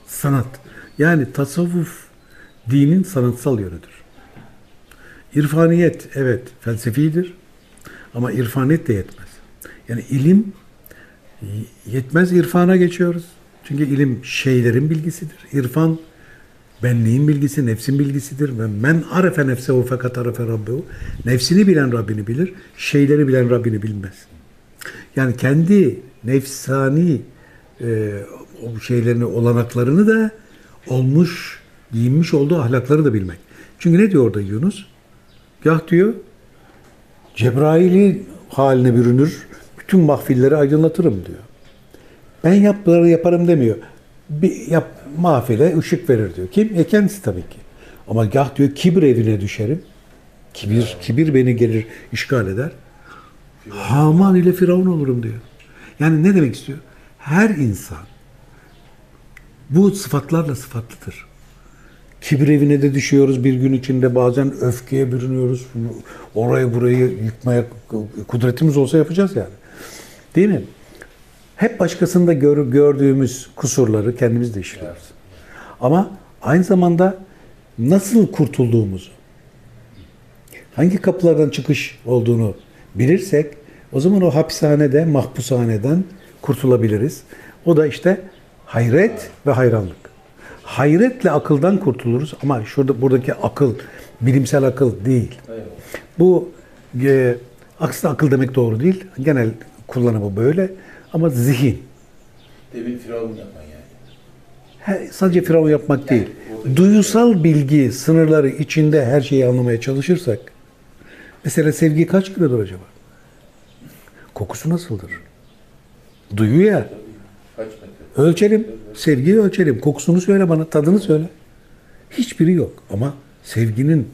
Sanat. Yani tasavvuf dinin sanatsal yönüdür. İrfaniyet evet felsefidir ama irfaniyet de yetmez. Yani ilim yetmez, irfana geçiyoruz. Çünkü ilim şeylerin bilgisidir. İrfan benliğin bilgisi, nefsin bilgisidir. Ve men arefe nefsehu fakat arefe rabbehu. Nefsini bilen Rabbini bilir, şeyleri bilen Rabbini bilmez. Yani kendi nefsani o şeylerini, olanaklarını da olmuş, giyinmiş olduğu ahlakları da bilmek. Çünkü ne diyor orada Yunus? Gah diyor, Cebrail'i haline bürünür, bütün mahfilleri aydınlatırım diyor. Ben yaparım demiyor. Bir mahfile ışık verir diyor. Kim? Kendisi tabii ki. Ama gah diyor kibir evine düşerim. Kibir beni gelir, işgal eder. Haman ile Firavun olurum diyor. Yani ne demek istiyor? Her insan bu sıfatlarla sıfatlıdır. Kibir evine de düşüyoruz bir gün içinde. Bazen öfkeye bürünüyoruz. Orayı burayı yıkmaya kudretimiz olsa yapacağız yani. Değil mi? Hep başkasında gördüğümüz kusurları kendimiz de işliyoruz. Ama aynı zamanda nasıl kurtulduğumuzu, hangi kapılardan çıkış olduğunu bilirsek o zaman o hapishanede, mahpushaneden kurtulabiliriz. O da işte hayret ve hayranlık. Hayretle akıldan kurtuluruz ama buradaki akıl, bilimsel akıl değil. Bu aksine akıl demek doğru değil. Genel kullanımı böyle ama zihin. Demin Firavun yapman yani. Sadece Firavun yapmak değil. Duyusal bilgi sınırları içinde her şeyi anlamaya çalışırsak, mesela sevgi kaç kilodur acaba? Kokusu nasıldır? Duyu ya. Kaç metre? Ölçelim. Sevgiyi ölçelim. Kokusunu söyle bana, tadını söyle. Hiçbiri yok. Ama sevginin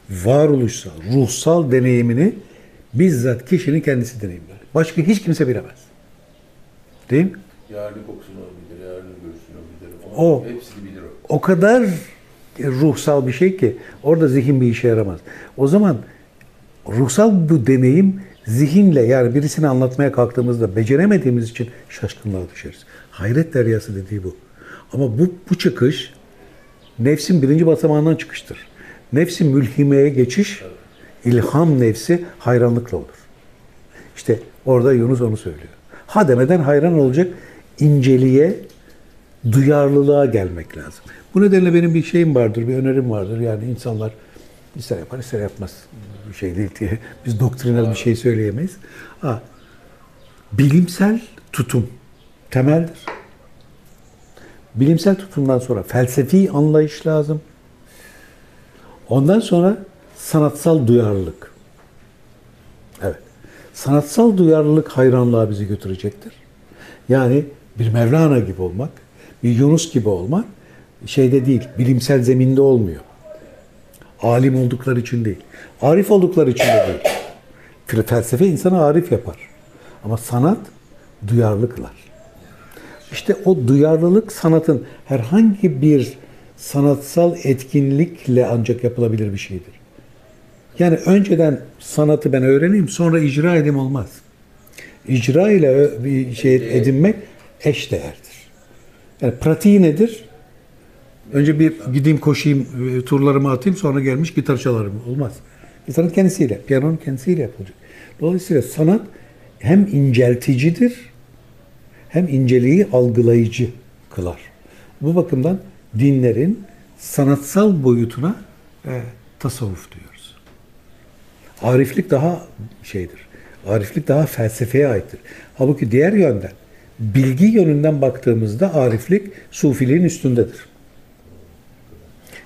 varoluşsal, ruhsal deneyimini bizzat kişinin kendisi deneyimler. Başka hiç kimse bilemez. Değil mi? Yarının kokusunu bilir, yarının görüşünü bilir. O, hepsini bilir o. O kadar ruhsal bir şey ki orada zihin bir işe yaramaz. O zaman ruhsal bu deneyim zihinle, yani birisini anlatmaya kalktığımızda beceremediğimiz için şaşkınlığa düşeriz. Hayret deryası dediği bu. Ama bu çıkış nefsin birinci basamağından çıkıştır. Nefsi mülhimeye geçiş, ilham nefsi hayranlıkla olur. İşte orada Yunus onu söylüyor. Ha demeden hayran olacak, inceliğe, duyarlılığa gelmek lazım. Bu nedenle benim bir şeyim vardır, bir önerim vardır. Yani insanlar ister yapar, ister yapmaz. Bir şey değil diye. Biz doktrinal bir şey söyleyemeyiz. Bilimsel tutum temeldir. Bilimsel tutumdan sonra felsefi anlayış lazım. Ondan sonra sanatsal duyarlılık. Evet. Sanatsal duyarlılık hayranlığa bizi götürecektir. Yani bir Mevlana gibi olmak, bir Yunus gibi olmak şeyde değil, bilimsel zeminde olmuyor. Alim oldukları için değil. Arif oldukları için de değil. Felsefe insanı arif yapar. Ama sanat duyarlı kılar. İşte o duyarlılık sanatın herhangi bir sanatsal etkinlikle ancak yapılabilir bir şeydir. Yani önceden sanatı ben öğreneyim, sonra icra edeyim olmaz. İcra ile bir şey edinmek eşdeğerdir. Yani pratiği nedir? Önce bir gideyim koşayım, turlarımı atayım, sonra gelmiş gitar çalarım. Olmaz. Gitarın kendisiyle, piyanonun kendisiyle yapılacak. Dolayısıyla sanat hem incelticidir, hem inceliği algılayıcı kılar. Bu bakımdan dinlerin sanatsal boyutuna tasavvuf diyoruz. Ariflik daha şeydir. Ariflik daha felsefeye aittir. Halbuki diğer yönden, bilgi yönünden baktığımızda ariflik sufiliğin üstündedir.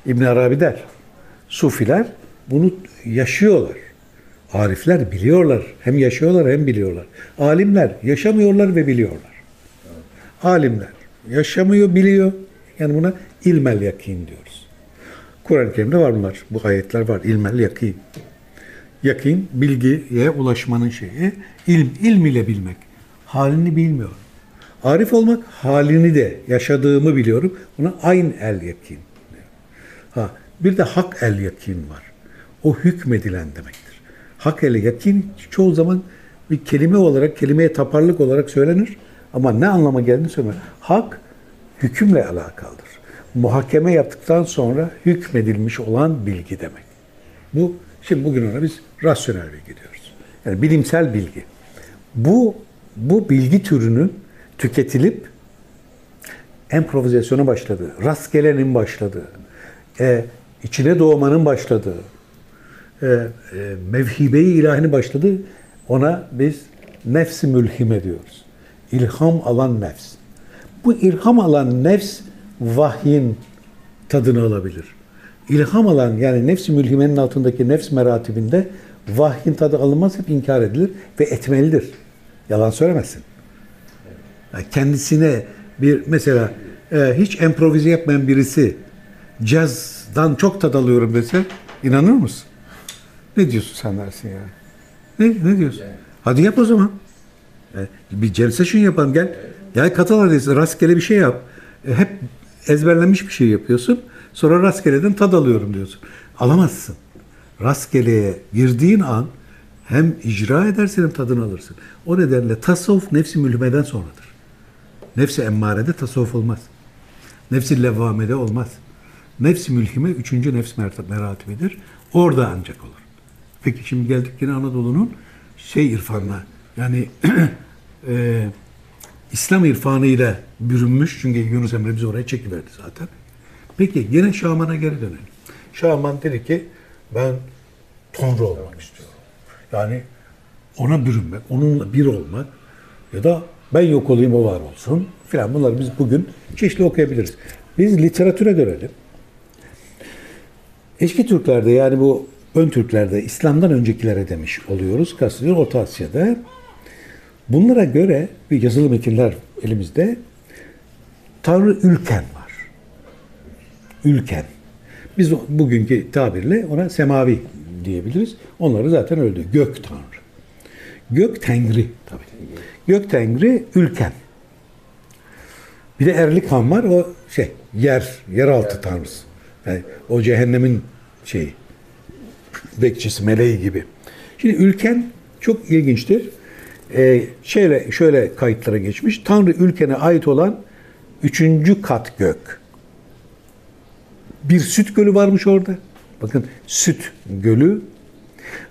İbn Arabi der, sufiler bunu yaşıyorlar. Arifler biliyorlar. Hem yaşıyorlar hem biliyorlar. Alimler yaşamıyorlar ve biliyorlar. Alimler yaşamıyor, biliyor. Yani buna ilmel yakin diyoruz. Kur'an-ı Kerim'de var bunlar. Bu ayetler var. İlmel yakin. Yakin, bilgiye ulaşmanın şeyi. İlm ile bilmek. Halini bilmiyorum. Arif olmak, halini de yaşadığımı biliyorum. Buna ayn el yakin. Bir de hak el yakin var. O hükmedilen demektir. Hak el yakin çoğu zaman bir kelime olarak, kelimeye taparlık olarak söylenir. Ama ne anlama geldiğini söylemez. Hak hükümle alakalıdır. Muhakeme yaptıktan sonra hükmedilmiş olan bilgi demek. Bu, şimdi bugün ona biz rasyonel bilgi diyoruz. Yani bilimsel bilgi. Bu bilgi türünün tüketilip improvizasyona başladığı, rastgelenin başladığı, içine doğmanın başladığı, mevhibe-i ilahinin başladığı, ona biz nefs-i mülhime diyoruz. İlham alan nefs. Bu ilham alan nefs vahyin tadını alabilir. İlham alan, yani nefs-i mülhimenin altındaki nefs meratibinde vahyin tadı alınmaz, hep inkar edilir ve etmelidir. Yalan söylemesin. Yani kendisine bir mesela hiç improvize yapmayan birisi cazdan çok tad alıyorum dese inanır mısın? Ne diyorsun sen dersin yani? Ne diyorsun? Hadi yap o zaman. Bir jam session yapalım, gel. Gel katıl hadi, rastgele bir şey yap. Hep ezberlenmiş bir şey yapıyorsun. Sonra rastgeleden tad alıyorum diyorsun. Alamazsın. Rastgeleye girdiğin an hem icra edersin hem tadını alırsın. O nedenle tasavvuf nefs-i mülhimeden sonradır. Nefs-i emmarede tasavvuf olmaz. Nefs-i levvamede olmaz. Nefs-i mülhime 3. nefs meratibidir. Orada ancak olur. Peki şimdi geldik yine Anadolu'nun irfanına. Yani İslam irfanıyla bürünmüş. Çünkü Yunus Emre bizi oraya çekiverdi zaten. Peki yine Şaman'a geri dönelim. Şaman dedi ki ben Tanrı olmak istiyorum. Yani ona bürünmek, onunla bir olmak ya da ben yok olayım o var olsun filan, bunları biz bugün çeşitli okuyabiliriz. Biz literatüre dönelim. Eski Türklerde, yani bu ön Türklerde, İslam'dan öncekilere demiş oluyoruz. Kastediyor Orta Asya'da. Bunlara göre bir yazılı metinler elimizde. Tanrı Ülken var. Ülken. Biz bugünkü tabirle ona semavi diyebiliriz. Onları zaten öldü. Gök Tanrı. Gök Tengri tabii. Gök Tengri Ülken. Bir de Erlikhan var, o yeraltı tanrısı. Yani o cehennemin bekçisi, meleği gibi. Şimdi Ülken çok ilginçtir. Şöyle kayıtlara geçmiş. Tanrı Ülken'e ait olan 3. kat gök. Bir süt gölü varmış orada. Bakın, süt gölü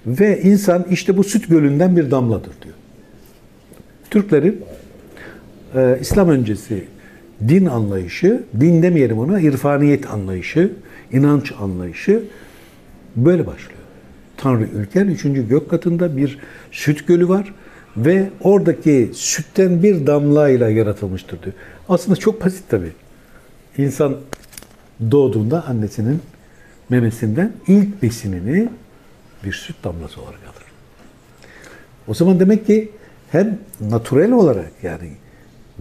ve insan işte bu süt gölünden bir damladır diyor. Türklerin İslam öncesi din anlayışı, din demeyelim ona, irfaniyet anlayışı, inanç anlayışı böyle başlıyor. Tanrı Ülken 3. gök katında bir süt gölü var ve oradaki sütten bir damlayla yaratılmıştır diyor. Aslında çok basit tabii. İnsan doğduğunda annesinin memesinden ilk besinini bir süt damlası olarak alır. O zaman demek ki hem natürel olarak, yani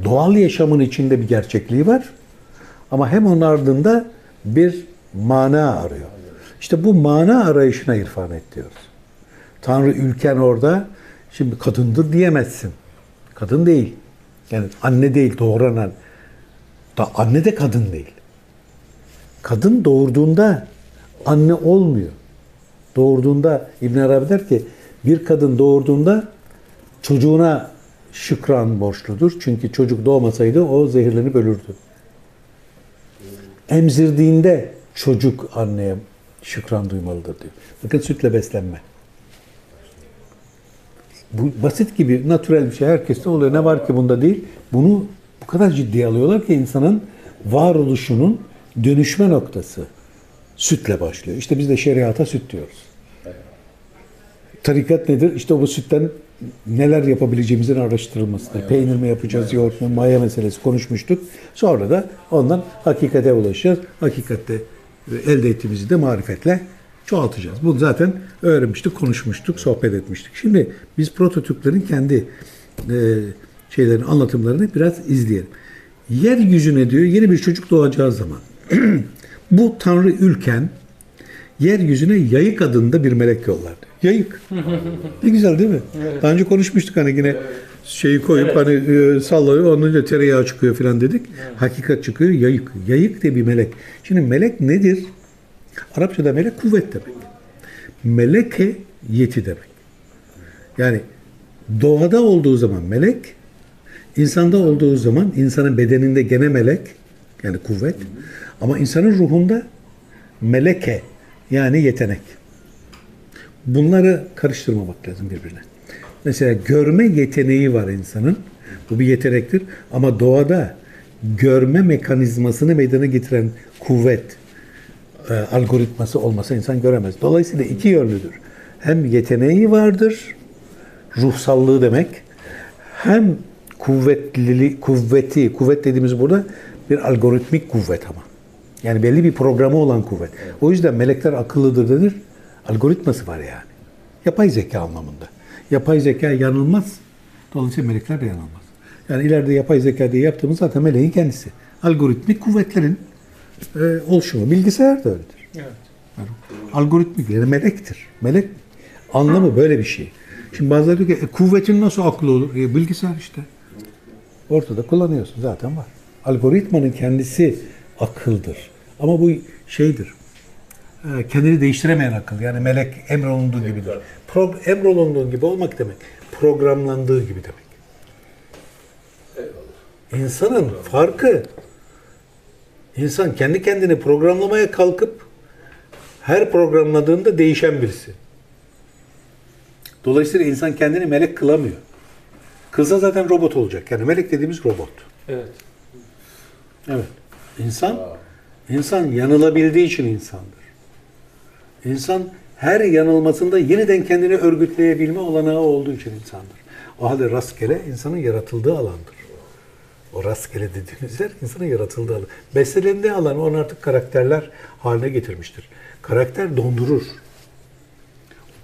doğal yaşamın içinde bir gerçekliği var ama hem onun ardında bir mana arıyor. İşte bu mana arayışına irfanet diyoruz. Tanrı Ülken orada, şimdi kadındır diyemezsin. Kadın değil. Yani anne değil, doğuranan. Anne de kadın değil. Kadın doğurduğunda anne olmuyor. Doğurduğunda İbn Arabi der ki bir kadın doğurduğunda çocuğuna şükran borçludur. Çünkü çocuk doğmasaydı o zehirlenip ölürdü. Emzirdiğinde çocuk anneye şükran duymalıdır diyor. Bakın, sütle beslenme. Bu basit gibi, natürel bir şey. Herkeste oluyor. Ne var ki bunda değil? Bunu bu kadar ciddiye alıyorlar ki insanın varoluşunun dönüşme noktası sütle başlıyor. İşte biz de şeriata süt diyoruz. Tarikat nedir? İşte bu sütten neler yapabileceğimizin araştırılması. Peynir mi yapacağız, yoğurt mu, maya meselesi konuşmuştuk. Sonra da ondan hakikate ulaşacağız. Hakikatte elde ettiğimizi de marifetle çoğaltacağız. Bunu zaten öğrenmiştik, konuşmuştuk, sohbet etmiştik. Şimdi biz prototürklerin kendi anlatımlarını biraz izleyelim. Yeryüzüne diyor yeni bir çocuk doğacağı zaman bu Tanrı Ülken yeryüzüne Yayık adında bir melek yollar diyor. Yayık. Ne güzel değil mi? Evet. Daha önce konuşmuştuk hani yine koyup hani sallıyor, onun önce tereyağı çıkıyor falan dedik. Evet. Hakikat çıkıyor, Yayık. Yayık diye bir melek. Şimdi melek nedir? Arapçada melek kuvvet demek. Meleke yeti demek. Yani doğada olduğu zaman melek, insanda olduğu zaman insanın bedeninde gene melek, Yani kuvvet. Ama insanın ruhunda meleke yani yetenek. Bunları karıştırmamak lazım birbirine. Mesela görme yeteneği var insanın. Bu bir yetenektir. Ama doğada görme mekanizmasını meydana getiren kuvvet, algoritması olmasa insan göremez. Dolayısıyla iki yönlüdür. Hem yeteneği vardır, ruhsallığı demek, hem kuvvet dediğimiz burada bir algoritmik kuvvet ama. Yani belli bir programı olan kuvvet. O yüzden melekler akıllıdır denir. Algoritması var yani. Yapay zeka anlamında. Yapay zeka yanılmaz. Dolayısıyla melekler de yanılmaz. Yani ileride yapay zeka diye yaptığımız zaten meleğin kendisi. Algoritmik kuvvetlerin oluşumu. Bilgisayar da öyledir. Evet. Yani algoritmik yani melektir. Melek anlamı böyle bir şey. Şimdi bazıları diyor ki kuvvetin nasıl aklı olur? Bilgisayar işte. Ortada kullanıyorsun zaten var. Algoritmanın kendisi akıldır. Ama bu şeydir. Kendini değiştiremeyen akıl. Yani melek emrolunduğu gibidir. Emrolunduğu gibi olmak demek. Programlandığı gibi demek. İnsanın farkı, insan kendi kendini programlamaya kalkıp her programladığında değişen birisi. Dolayısıyla insan kendini melek kılamıyor. Kılsa zaten robot olacak. Yani melek dediğimiz robot. Evet. Evet. İnsan yanılabildiği için insandır. İnsan her yanılmasında yeniden kendini örgütleyebilme olanağı olduğu için insandır. O halde rastgele insanın yaratıldığı alandır. O rastgele dediğimiz yer insanın yaratıldığı alan. Beslendiği alan onu artık karakterler haline getirmiştir. Karakter dondurur.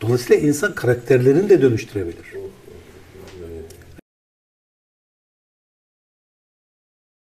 Dolayısıyla insan karakterlerini de dönüştürebilir.